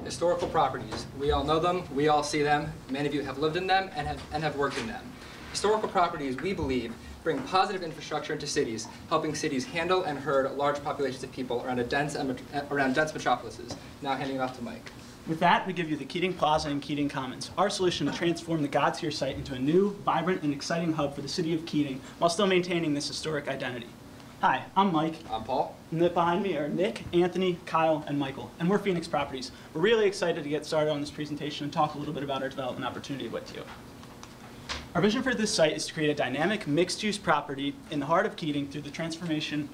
Historical properties. We all know them, we all see them. Many of you have lived in them and have worked in them. Historical properties, we believe, bring positive infrastructure into cities, helping cities handle and herd large populations of people around dense metropolises. Now handing it off to Mike. With that, we give you the Keating Plaza and Keating Commons, our solution to transform the God-tier site into a new, vibrant, and exciting hub for the city of Keating while still maintaining this historic identity. Hi, I'm Mike. I'm Paul. And behind me are Nick, Anthony, Kyle, and Michael, and we're Phoenix Properties. We're really excited to get started on this presentation and talk a little bit about our development opportunity with you. Our vision for this site is to create a dynamic, mixed-use property in the heart of Keating through the transformation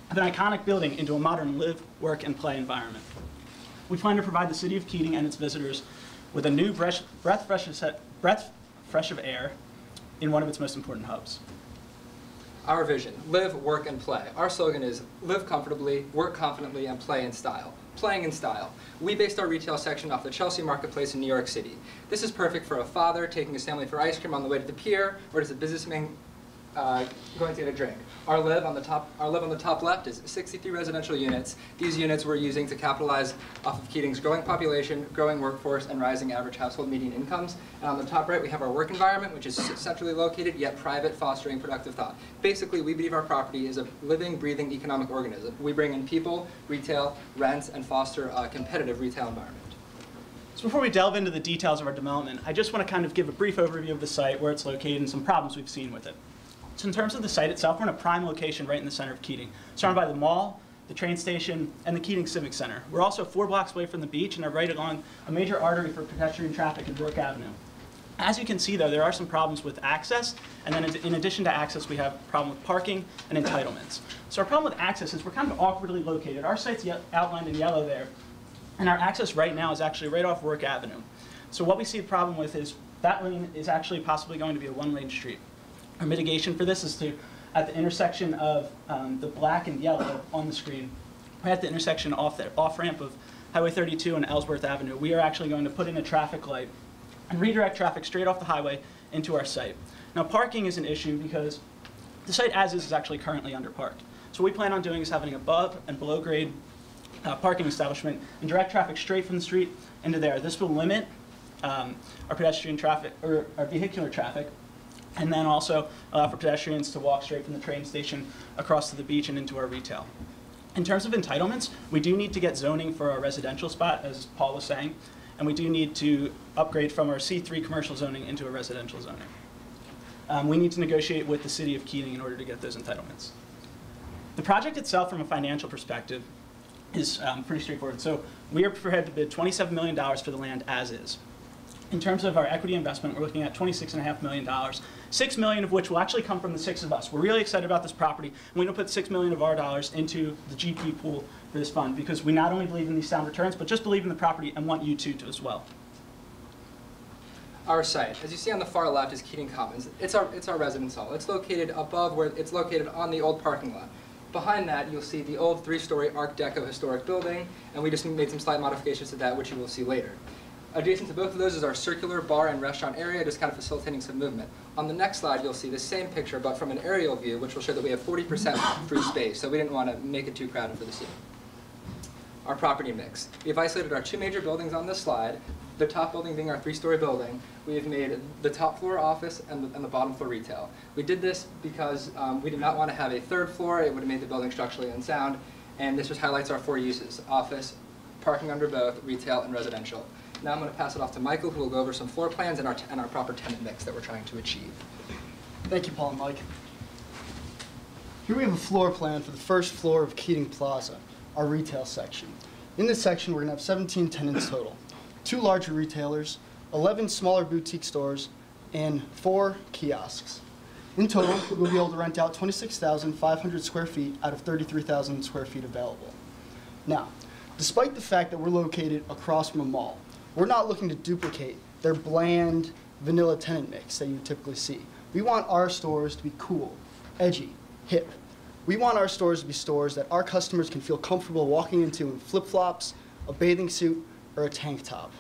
of an iconic building into a modern live, work, and play environment. We plan to provide the city of Keating and its visitors with a new breath fresh of air in one of its most important hubs. Our vision, live, work, and play. Our slogan is live comfortably, work confidently, and play in style. Playing in style. We based our retail section off the Chelsea Marketplace in New York City. This is perfect for a father taking his family for ice cream on the way to the pier, or as a businessman going to get a drink. Our live on the top left is 63 residential units. These units we're using to capitalize off of Keating's growing population, growing workforce, and rising average household median incomes. And on the top right, we have our work environment, which is centrally located, yet private, fostering productive thought. Basically, we believe our property is a living, breathing economic organism. We bring in people, retail, rents, and foster a competitive retail environment. So before we delve into the details of our development, I just want to kind of give a brief overview of the site, where it's located, and some problems we've seen with it. So in terms of the site itself, we're in a prime location right in the center of Keating, surrounded by the mall, the train station, and the Keating Civic Center. We're also 4 blocks away from the beach and are right along a major artery for pedestrian traffic in Brook Avenue. As you can see, though, there are some problems with access, and then in addition to access, we have a problem with parking and entitlements. So our problem with access is we're kind of awkwardly located. Our site's outlined in yellow there, and our access right now is actually right off Brook Avenue. So what we see a problem with is that lane is actually possibly going to be a 1-lane street. Our mitigation for this is to, at the intersection of the black and yellow on the screen, right at the intersection off-ramp of Highway 32 and Ellsworth Avenue, we are actually going to put in a traffic light and redirect traffic straight off the highway into our site. Now, parking is an issue because the site as is actually currently underparked. So what we plan on doing is having above and below grade parking establishment and direct traffic straight from the street into there. This will limit our pedestrian traffic, or our vehicular traffic, and then also allow for pedestrians to walk straight from the train station across to the beach and into our retail. In terms of entitlements, we do need to get zoning for our residential spot, as Paul was saying, and we do need to upgrade from our C3 commercial zoning into a residential zoning. We need to negotiate with the city of Keating in order to get those entitlements. The project itself, from a financial perspective, is pretty straightforward. So we are prepared to bid $27 million for the land as is. In terms of our equity investment, we're looking at $26.5 million, $6 million of which will actually come from the 6 of us. We're really excited about this property, and we're going to put $6 million of our dollars into the GP pool for this fund because we not only believe in these sound returns, but just believe in the property and want you to as well. Our site, as you see on the far left, is Keating Commons. It's our residence hall. It's located above where it's located on the old parking lot. Behind that, you'll see the old 3-story Art Deco historic building, and we just made some slight modifications to that, which you will see later. Adjacent to both of those is our circular bar and restaurant area, just kind of facilitating some movement. On the next slide, you'll see the same picture, but from an aerial view, which will show that we have 40% free space, so we didn't want to make it too crowded for the city. Our property mix. We've isolated our 2 major buildings on this slide, the top building being our 3-story building. We have made the top floor office and the bottom floor retail. We did this because we did not want to have a 3rd floor. It would have made the building structurally unsound, and this just highlights our 4 uses: office, parking under both, retail, and residential. Now I'm going to pass it off to Michael, who will go over some floor plans and our proper tenant mix that we're trying to achieve. Thank you, Paul and Mike. Here we have a floor plan for the first floor of Keating Plaza, our retail section. In this section, we're going to have 17 tenants total, 2 larger retailers, 11 smaller boutique stores, and 4 kiosks. In total, we'll be able to rent out 26,500 square feet out of 33,000 square feet available. Now, despite the fact that we're located across from a mall, we're not looking to duplicate their bland, vanilla tenant mix that you typically see. We want our stores to be cool, edgy, hip. We want our stores to be stores that our customers can feel comfortable walking into in flip-flops, a bathing suit, or a tank top.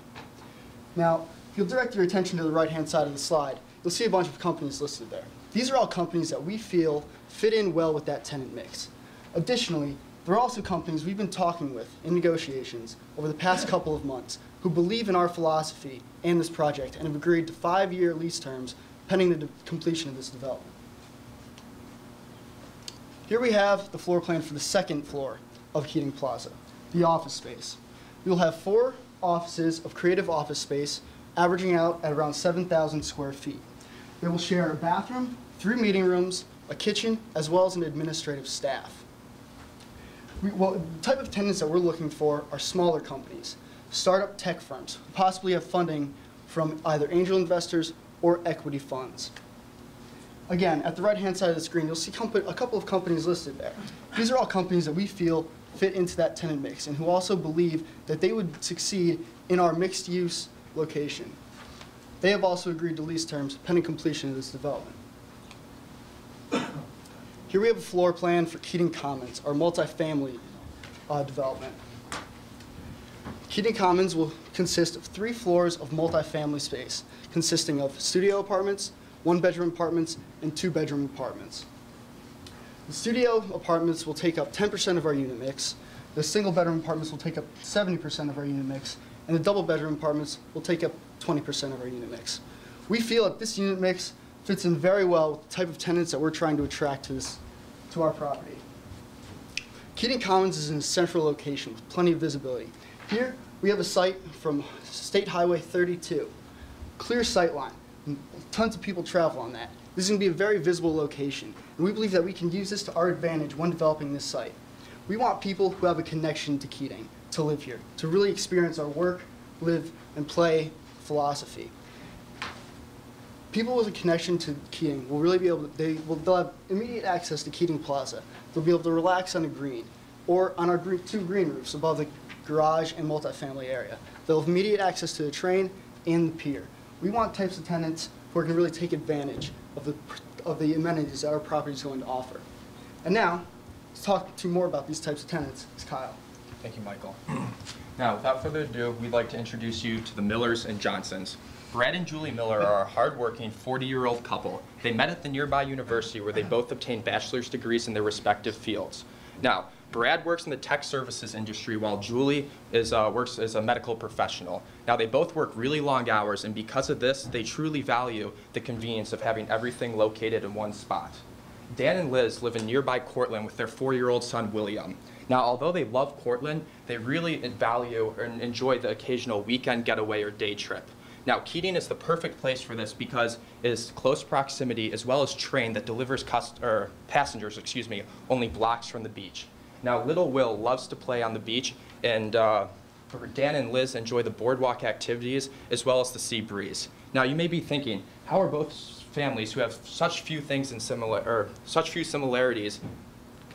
Now, if you'll direct your attention to the right-hand side of the slide, you'll see a bunch of companies listed there. These are all companies that we feel fit in well with that tenant mix. Additionally, There are also companies we've been talking with in negotiations over the past couple of months who believe in our philosophy and this project and have agreed to 5-year lease terms pending the completion of this development. Here we have the floor plan for the second floor of Keating Plaza, the office space. We will have 4 offices of creative office space averaging out at around 7,000 square feet. They will share a bathroom, 3 meeting rooms, a kitchen, as well as an administrative staff. The type of tenants that we're looking for are smaller companies, startup tech firms, who possibly have funding from either angel investors or equity funds. Again, at the right-hand side of the screen, you'll see a couple of companies listed there. These are all companies that we feel fit into that tenant mix and who also believe that they would succeed in our mixed-use location. They have also agreed to lease terms pending completion of this development. Here we have a floor plan for Keating Commons, our multifamily development. Keating Commons will consist of 3 floors of multifamily space, consisting of studio apartments, 1-bedroom apartments, and 2-bedroom apartments. The studio apartments will take up 10% of our unit mix, the single-bedroom apartments will take up 70% of our unit mix, and the double-bedroom apartments will take up 20% of our unit mix. We feel that this unit mix fits in very well with the type of tenants that we're trying to attract to our property. Keating Commons is in a central location with plenty of visibility. Here, we have a site from State Highway 32. Clear sight line. Tons of people travel on that. This is going to be a very visible location, and we believe that we can use this to our advantage when developing this site. We want people who have a connection to Keating to live here, to really experience our work, live, and play philosophy. People with a connection to Keating will really be able to, they'll have immediate access to Keating Plaza. They'll be able to relax on a green, or on our 2 green roofs above the garage and multifamily area. They'll have immediate access to the train and the pier. We want types of tenants who are going to really take advantage of the amenities that our property is going to offer. And now, let's talk to you more about these types of tenants. It's Kyle. Thank you, Michael. Now, without further ado, we'd like to introduce you to the Millers and Johnsons. Brad and Julie Miller are a hardworking 40-year-old couple. They met at the nearby university where they both obtained bachelor's degrees in their respective fields. Now, Brad works in the tech services industry while Julie works as a medical professional. Now, they both work really long hours, and because of this, they truly value the convenience of having everything located in one spot. Dan and Liz live in nearby Cortland with their 4-year-old son, William. Now, although they love Cortland, they really value and enjoy the occasional weekend getaway or day trip. Now, Keating is the perfect place for this because it is close proximity as well as train that delivers passengers, only blocks from the beach. Now, little Will loves to play on the beach, and Dan and Liz enjoy the boardwalk activities as well as the sea breeze. Now, you may be thinking, how are both families who have such few things such few similarities,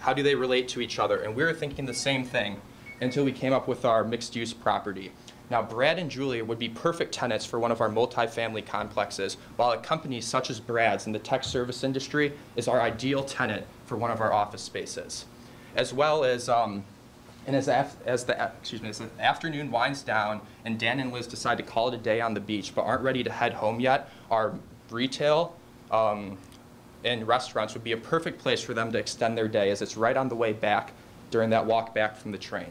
how do they relate to each other? And we were thinking the same thing until we came up with our mixed-use property. Now, Brad and Julia would be perfect tenants for one of our multifamily complexes, while a company such as Brad's in the tech service industry is our ideal tenant for one of our office spaces. As well as, as the afternoon winds down and Dan and Liz decide to call it a day on the beach but aren't ready to head home yet, our retail and restaurants would be a perfect place for them to extend their day, as it's right on the way back during that walk back from the train.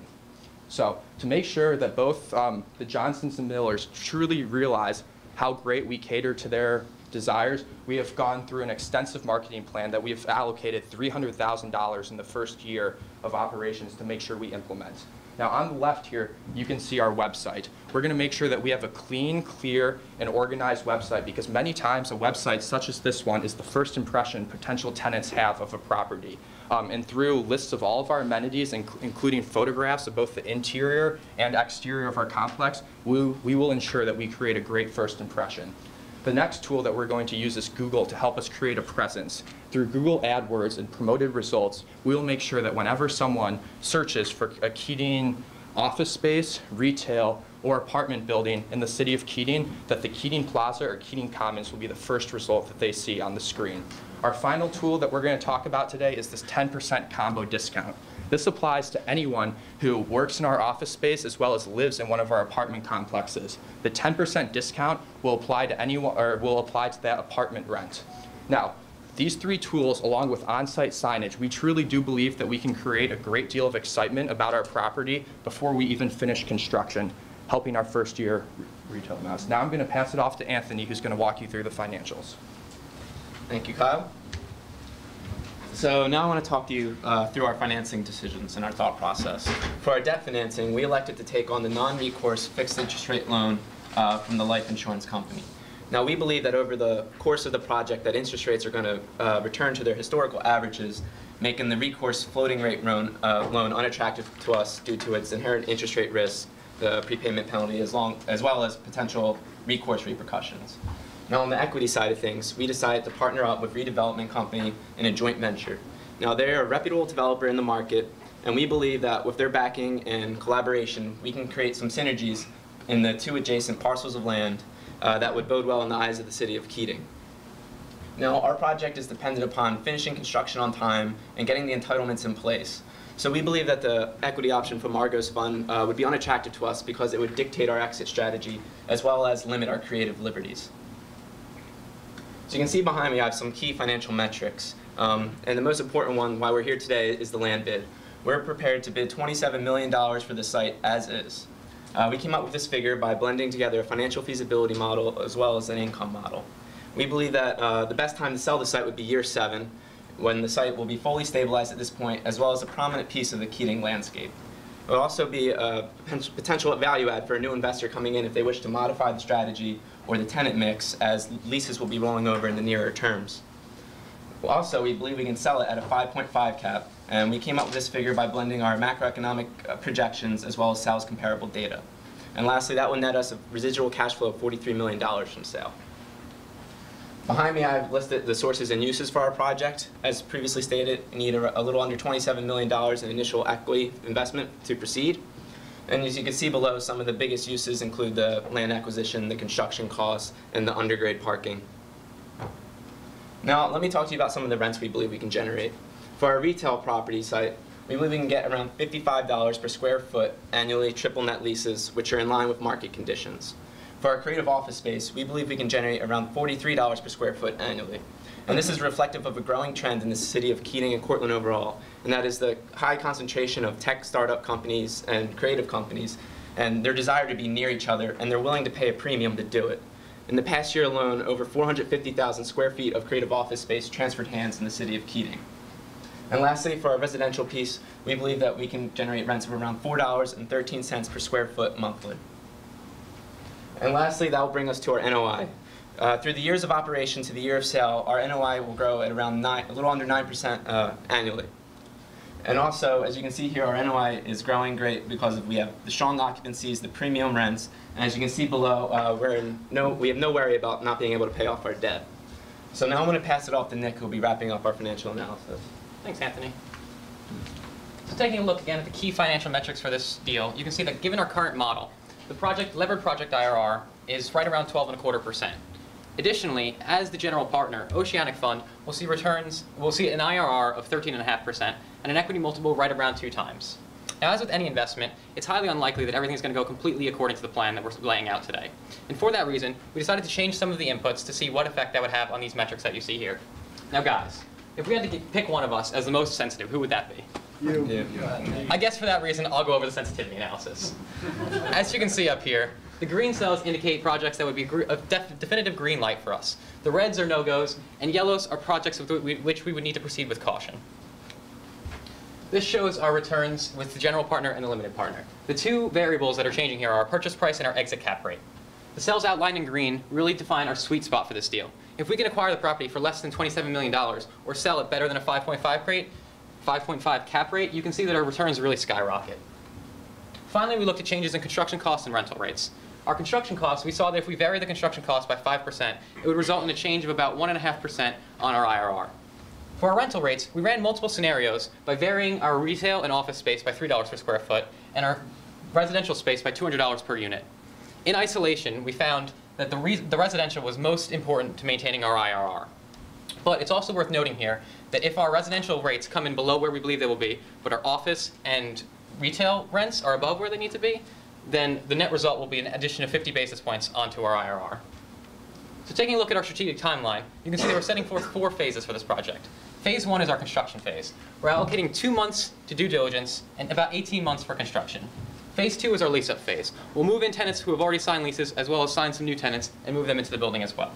So to make sure that both the Johnsons and Millers truly realize how great we cater to their desires, we have gone through an extensive marketing plan that we have allocated $300,000 in the first year of operations to make sure we implement. Now, on the left here, you can see our website. We're going to make sure that we have a clean, clear, and organized website, because many times a website such as this one is the first impression potential tenants have of a property. And through lists of all of our amenities, including photographs of both the interior and exterior of our complex, we will ensure that we create a great first impression. The next tool that we're going to use is Google to help us create a presence. Through Google AdWords and promoted results, we will make sure that whenever someone searches for a Keating office space, retail, or apartment building in the city of Keating, that the Keating Plaza or Keating Commons will be the first result that they see on the screen. Our final tool that we're going to talk about today is this 10% combo discount. This applies to anyone who works in our office space as well as lives in one of our apartment complexes. The 10% discount will apply to anyone, or will apply to that apartment rent. Now, These three tools, along with on-site signage, we truly do believe that we can create a great deal of excitement about our property before we even finish construction, helping our first year retail mouse. Now I'm going to pass it off to Anthony, who's going to walk you through the financials. Thank you, Kyle. So now I want to talk to you through our financing decisions and our thought process. For our debt financing, we elected to take on the non-recourse fixed interest rate loan from the life insurance company. Now we believe that over the course of the project that interest rates are going to return to their historical averages, making the recourse floating rate loan unattractive to us due to its inherent interest rate risk, the prepayment penalty, as well as potential recourse repercussions. Now on the equity side of things, we decided to partner up with Redevelopment Company in a joint venture. Now they're a reputable developer in the market, and we believe that with their backing and collaboration, we can create some synergies in the two adjacent parcels of land that would bode well in the eyes of the city of Keating. Now, our project is dependent upon finishing construction on time and getting the entitlements in place. So we believe that the equity option from Margot's fund would be unattractive to us because it would dictate our exit strategy as well as limit our creative liberties. So you can see behind me I have some key financial metrics. And the most important one, why we're here today, is the land bid. We're prepared to bid $27 million for the site as is. We came up with this figure by blending together a financial feasibility model as well as an income model. We believe that the best time to sell the site would be year 7, when the site will be fully stabilized at this point, as well as a prominent piece of the Keating landscape. It will also be a potential value add for a new investor coming in if they wish to modify the strategy or the tenant mix, as leases will be rolling over in the nearer terms. Also, we believe we can sell it at a 5.5 cap, and we came up with this figure by blending our macroeconomic projections as well as sales comparable data. And lastly, that will net us a residual cash flow of $43 million from sale. Behind me, I've listed the sources and uses for our project. As previously stated, we need a little under $27 million in initial equity investment to proceed. And as you can see below, some of the biggest uses include the land acquisition, the construction costs, and the undergrade parking. Now, let me talk to you about some of the rents we believe we can generate. For our retail property site, we believe we can get around $55 per square foot annually, triple net leases, which are in line with market conditions. For our creative office space, we believe we can generate around $43 per square foot annually. And this is reflective of a growing trend in the city of Keating and Cortland overall, and that is the high concentration of tech startup companies and creative companies, and their desire to be near each other, and they're willing to pay a premium to do it. In the past year alone, over 450,000 square feet of creative office space transferred hands in the city of Keating. And lastly, for our residential piece, we believe that we can generate rents of around $4.13 per square foot monthly. And lastly, that will bring us to our NOI. Through the years of operation to the year of sale, our NOI will grow at around a little under 9% annually. And also, as you can see here, our NOI is growing great because we have the strong occupancies, the premium rents, and as you can see below, we have no worry about not being able to pay off our debt. So now I'm going to pass it off to Nick, who will be wrapping up our financial analysis. Thanks, Anthony. So taking a look again at the key financial metrics for this deal, you can see that given our current model, the levered project IRR is right around 12.25%. Additionally, as the general partner, Oceanic Fund will see an IRR of 13.5% and an equity multiple right around 2 times. Now, as with any investment, it's highly unlikely that everything's going to go completely according to the plan that we're laying out today. And for that reason, we decided to change some of the inputs to see what effect that would have on these metrics that you see here. Now, guys, if we had to pick one of us as the most sensitive, who would that be? You. I guess for that reason, I'll go over the sensitivity analysis. As you can see up here, the green cells indicate projects that would be a definitive green light for us. The reds are no-goes, and yellows are projects with which we would need to proceed with caution. This shows our returns with the general partner and the limited partner. The two variables that are changing here are our purchase price and our exit cap rate. The cells outlined in green really define our sweet spot for this deal. If we can acquire the property for less than $27 million or sell it better than a 5.5 cap rate, you can see that our returns really skyrocket. Finally, we looked at changes in construction costs and rental rates. Our construction costs, we saw that if we vary the construction cost by 5%, it would result in a change of about 1.5% on our IRR. For our rental rates, we ran multiple scenarios by varying our retail and office space by $3 per square foot and our residential space by $200 per unit. In isolation, we found that the residential was most important to maintaining our IRR. But it's also worth noting here that if our residential rates come in below where we believe they will be, but our office and retail rents are above where they need to be, then the net result will be an addition of 50 basis points onto our IRR. So taking a look at our strategic timeline, you can see that we're setting forth 4 phases for this project. Phase 1 is our construction phase. We're allocating 2 months to due diligence and about 18 months for construction. Phase 2 is our lease-up phase. We'll move in tenants who have already signed leases, as well as sign some new tenants, and move them into the building as well.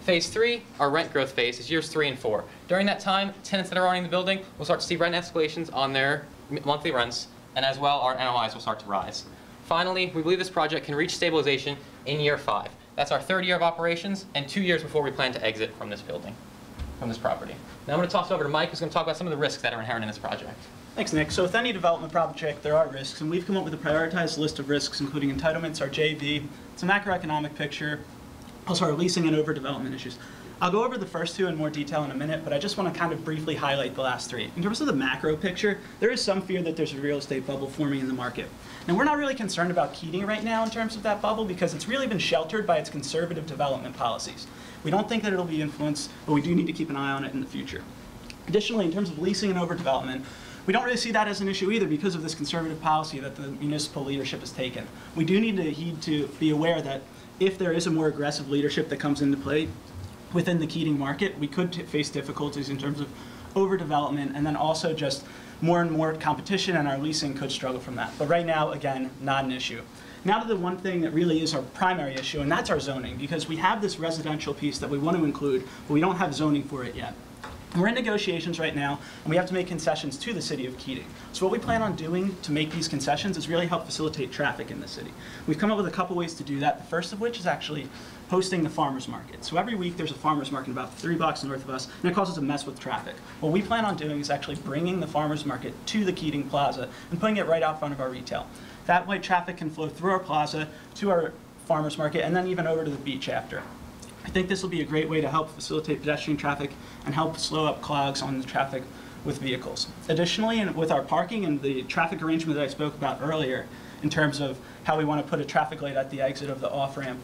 Phase 3, our rent growth phase, is years 3 and 4. During that time, tenants that are running the building will start to see rent escalations on their monthly rents, and as well, our NOIs will start to rise. Finally, we believe this project can reach stabilization in year 5. That's our 3rd year of operations, and 2 years before we plan to exit from this building, from this property. Now I'm going to toss it over to Mike, who's going to talk about some of the risks that are inherent in this project. Thanks, Nick. So with any development project, there are risks, and we've come up with a prioritized list of risks, including entitlements, our JV, it's a macroeconomic picture, also our leasing and overdevelopment issues. I'll go over the first 2 in more detail in a minute, but I just want to kind of briefly highlight the last 3. In terms of the macro picture, there is some fear that there's a real estate bubble forming in the market. And we're not really concerned about Keating right now in terms of that bubble because it's really been sheltered by its conservative development policies. We don't think that it'll be influenced, but we do need to keep an eye on it in the future. Additionally, in terms of leasing and overdevelopment, we don't really see that as an issue either because of this conservative policy that the municipal leadership has taken. We do need to be aware that if there is a more aggressive leadership that comes into play within the Keating market, we could face difficulties in terms of overdevelopment and then also just more and more competition, and our leasing could struggle from that. But right now, again, not an issue. Now to the one thing that really is our primary issue, and that's our zoning, because we have this residential piece that we want to include, but we don't have zoning for it yet. We're in negotiations right now, and we have to make concessions to the city of Keating. So what we plan on doing to make these concessions is really help facilitate traffic in the city. We've come up with a couple ways to do that, the first of which is actually hosting the farmers market. So every week there's a farmers market about 3 blocks north of us, and it causes a mess with traffic. What we plan on doing is actually bringing the farmers market to the Keating Plaza and putting it right out front of our retail. That way traffic can flow through our plaza to our farmers market and then even over to the beach after. I think this will be a great way to help facilitate pedestrian traffic and help slow up clogs on the traffic with vehicles. Additionally, and with our parking and the traffic arrangement that I spoke about earlier, in terms of how we want to put a traffic light at the exit of the off-ramp,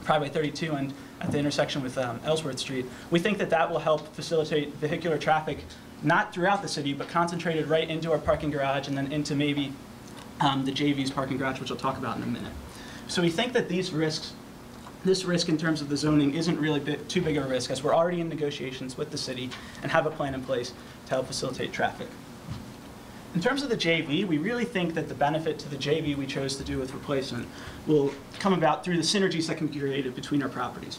Highway 32 and at the intersection with Ellsworth Street, we think that that will help facilitate vehicular traffic, not throughout the city, but concentrated right into our parking garage and then into maybe the JV's parking garage, which I'll talk about in a minute. So we think that this risk in terms of the zoning isn't really too big of a risk, as we're already in negotiations with the city and have a plan in place to help facilitate traffic. In terms of the JV, we really think that the benefit to the JV we chose to do with replacement will come about through the synergies that can be created between our properties.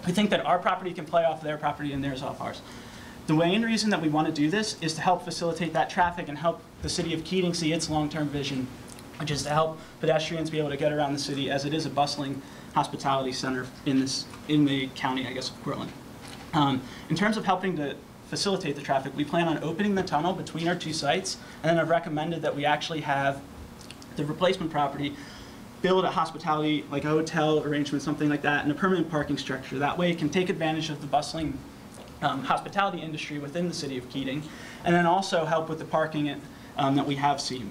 We think that our property can play off their property and theirs off ours. The main reason that we want to do this is to help facilitate that traffic and help the city of Keating see its long-term vision, which is to help pedestrians be able to get around the city, as it is a bustling hospitality center in the county, I guess, of Portland. In terms of helping to facilitate the traffic, we plan on opening the tunnel between our 2 sites, and then I've recommended that we actually have the replacement property build a hospitality, like a hotel arrangement, something like that, and a permanent parking structure. That way it can take advantage of the bustling hospitality industry within the city of Keating, and then also help with the parking that we have seen.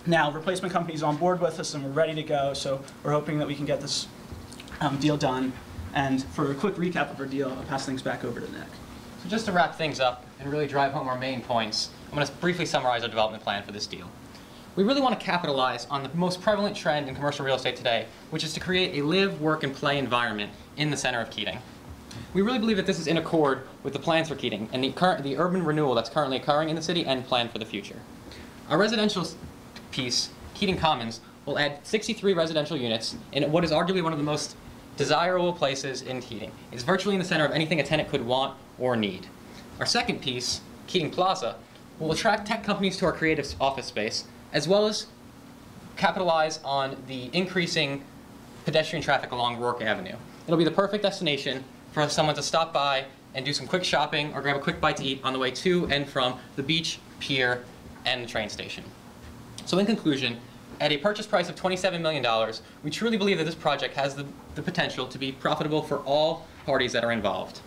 Now, replacement company's on board with us and we're ready to go, so we're hoping that we can get this deal done. And for a quick recap of our deal, I'll pass things back over to Nick. So just to wrap things up and really drive home our main points, I'm going to briefly summarize our development plan for this deal. We really want to capitalize on the most prevalent trend in commercial real estate today, which is to create a live, work, and play environment in the center of Keating. We really believe that this is in accord with the plans for Keating and the urban renewal that's currently occurring in the city and planned for the future. Our residential piece, Keating Commons, will add 63 residential units in what is arguably one of the most desirable places in Keating. It's virtually in the center of anything a tenant could want or need. Our second piece, Keating Plaza, will attract tech companies to our creative office space, as well as capitalize on the increasing pedestrian traffic along Rourke Avenue. It'll be the perfect destination for someone to stop by and do some quick shopping or grab a quick bite to eat on the way to and from the beach, pier, and the train station. So in conclusion, at a purchase price of $27 million, we truly believe that this project has the potential to be profitable for all parties that are involved.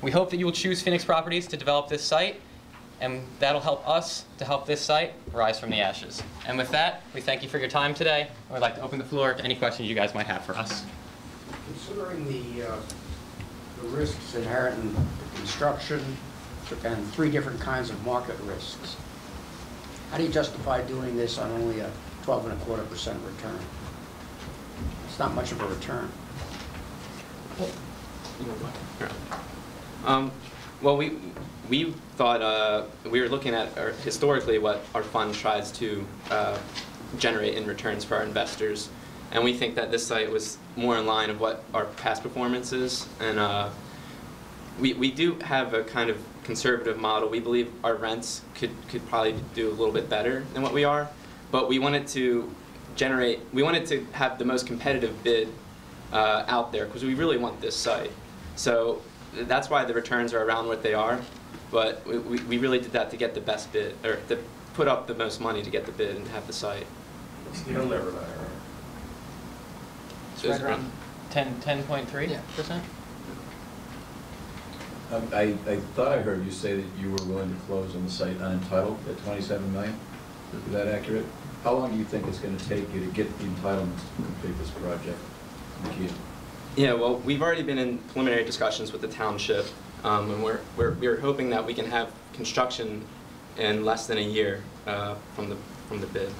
We hope that you will choose Phoenix Properties to develop this site, and that'll help us to help this site rise from the ashes. And with that, we thank you for your time today, and we'd like to open the floor to any questions you guys might have for us. Considering the risks inherent in the construction and 3 different kinds of market risks, how do you justify doing this on only a 12.25% return? It's not much of a return. Well, Well, we thought we were looking at historically what our fund tries to generate in returns for our investors, and we think that this site was more in line of what our past performance is, and we do have a kind of conservative model. We believe our rents could probably do a little bit better than what we are, but we wanted to have the most competitive bid out there because we really want this site. So that's why the returns are around what they are, but we really did that to get the best bid, or to put up the most money to get the bid and have the site. You'll never know. It's right around 10.3%. I thought I heard you say that you were willing to close on the site unentitled at $27 million. Is that accurate? How long do you think it's going to take you to get the entitlements to complete this project? Yeah, well, we've already been in preliminary discussions with the township, and we're hoping that we can have construction in less than a year from the bid.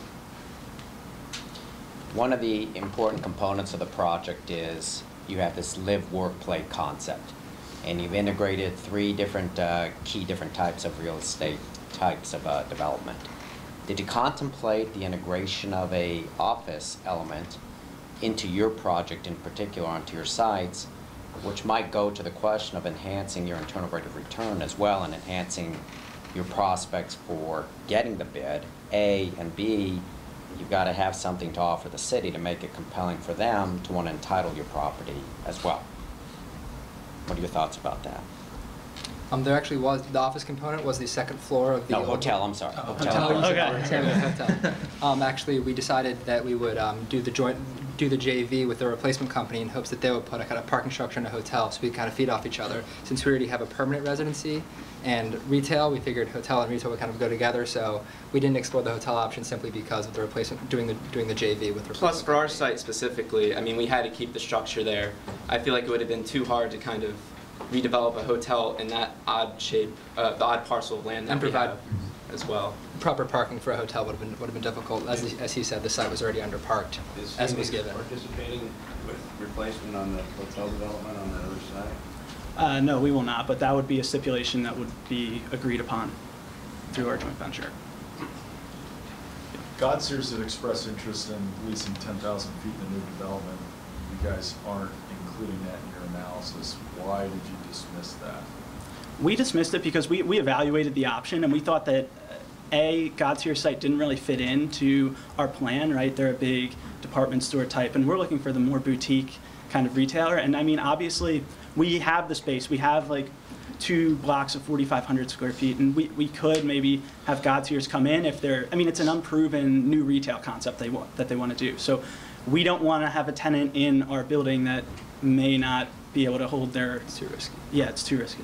One of the important components of the project is you have this live, work, play concept. And you've integrated three different key types of real estate types of development. Did you contemplate the integration of a office element into your project in particular, onto your sites, which might go to the question of enhancing your internal rate of return as well and enhancing your prospects for getting the bid, A, and B, you've got to have something to offer the city to make it compelling for them to want to entitle your property as well. What are your thoughts about that? There actually was, the office component was the second floor of the... No, hotel, I'm sorry. Hotel. Okay. Actually, we decided that we would do the JV with the replacement company in hopes that they would put a kind of parking structure in a hotel so we kind of feed off each other. Since we already have a permanent residency and retail, we figured hotel and retail would kind of go together, so we didn't explore the hotel option simply because of the replacement, doing the JV with replacement. Plus, for our site specifically, I mean, we had to keep the structure there. I feel like it would have been too hard to kind of redevelop a hotel in that odd shape, the odd parcel of land that we have as well. Proper parking for a hotel would have been difficult. As he said, the site was already underparked, as was given. Participating with replacement on the hotel development on the other side? No, we will not, but that would be a stipulation that would be agreed upon through our joint venture. God Sears had expressed interest in leasing 10,000 feet in the new development. You guys aren't including that in your analysis. Why did you dismiss that? We dismissed it because we evaluated the option and we thought that God's Here site didn't really fit into our plan, right? They're a big department store type and we're looking for the more boutique kind of retailer. And I mean, obviously, we have the space. We have like 2 blocks of 4,500 square feet and we could maybe have God's Here's come in if they're, I mean, it's an unproven new retail concept that they want to do. So we don't want to have a tenant in our building that may not be able to hold their... It's too risky. Yeah, it's too risky.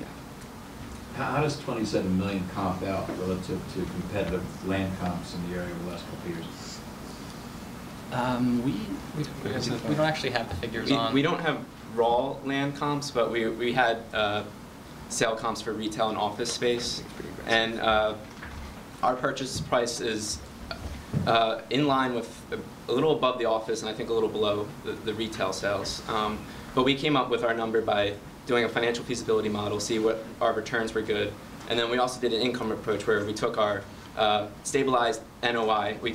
How does 27 million comp out relative to competitive land comps in the area over the last couple of years? We don't actually have the figures on. We don't have raw land comps, but we had sale comps for retail and office space. And our purchase price is in line with a little above the office and I think a little below the retail sales. But we came up with our number by doing a financial feasibility model, see what our returns were good. And then we also did an income approach where we took our stabilized NOI, we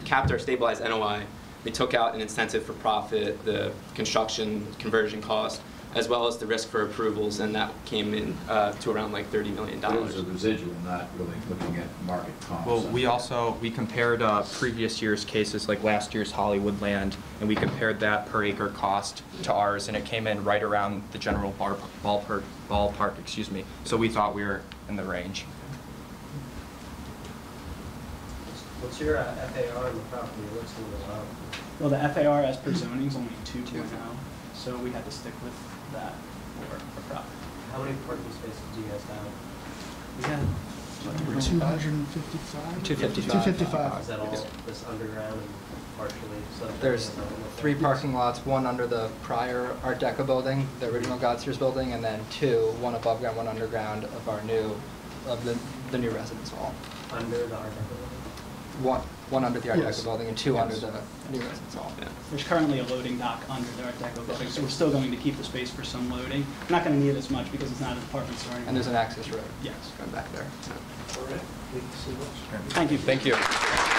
capped our stabilized NOI, we took out an incentive for profit, the construction conversion cost, as well as the risk for approvals, and that came in to around like $30 million. Those are residual, not really looking at market comps. Well, we compared previous year's cases, like last year's Hollywood land, and we compared that per acre cost to ours, and it came in right around the general ballpark, excuse me. So we thought we were in the range. What's your FAR on the property? What's the allowed? Well, the FAR as per zoning is only 2.0, so we had to stick with that for property. How many parking spaces do you guys have? We had 255? 255. Is that all this underground and partially? There's 3 parking lots, one under the prior Art Deco building, the original God Sears building, and then 2, one above ground, one underground of our new, of the new residence hall. Under the Art Deco building? one under the Art Yes. Deco building and two under Yes. the new residence hall. There's currently a loading dock under the Art Deco building, so we're still going to keep the space for some loading. We're not going to need it as much because it's not an apartment store anymore. And there's an access road. Yes. Going back there. All right. Thank you. Thank you.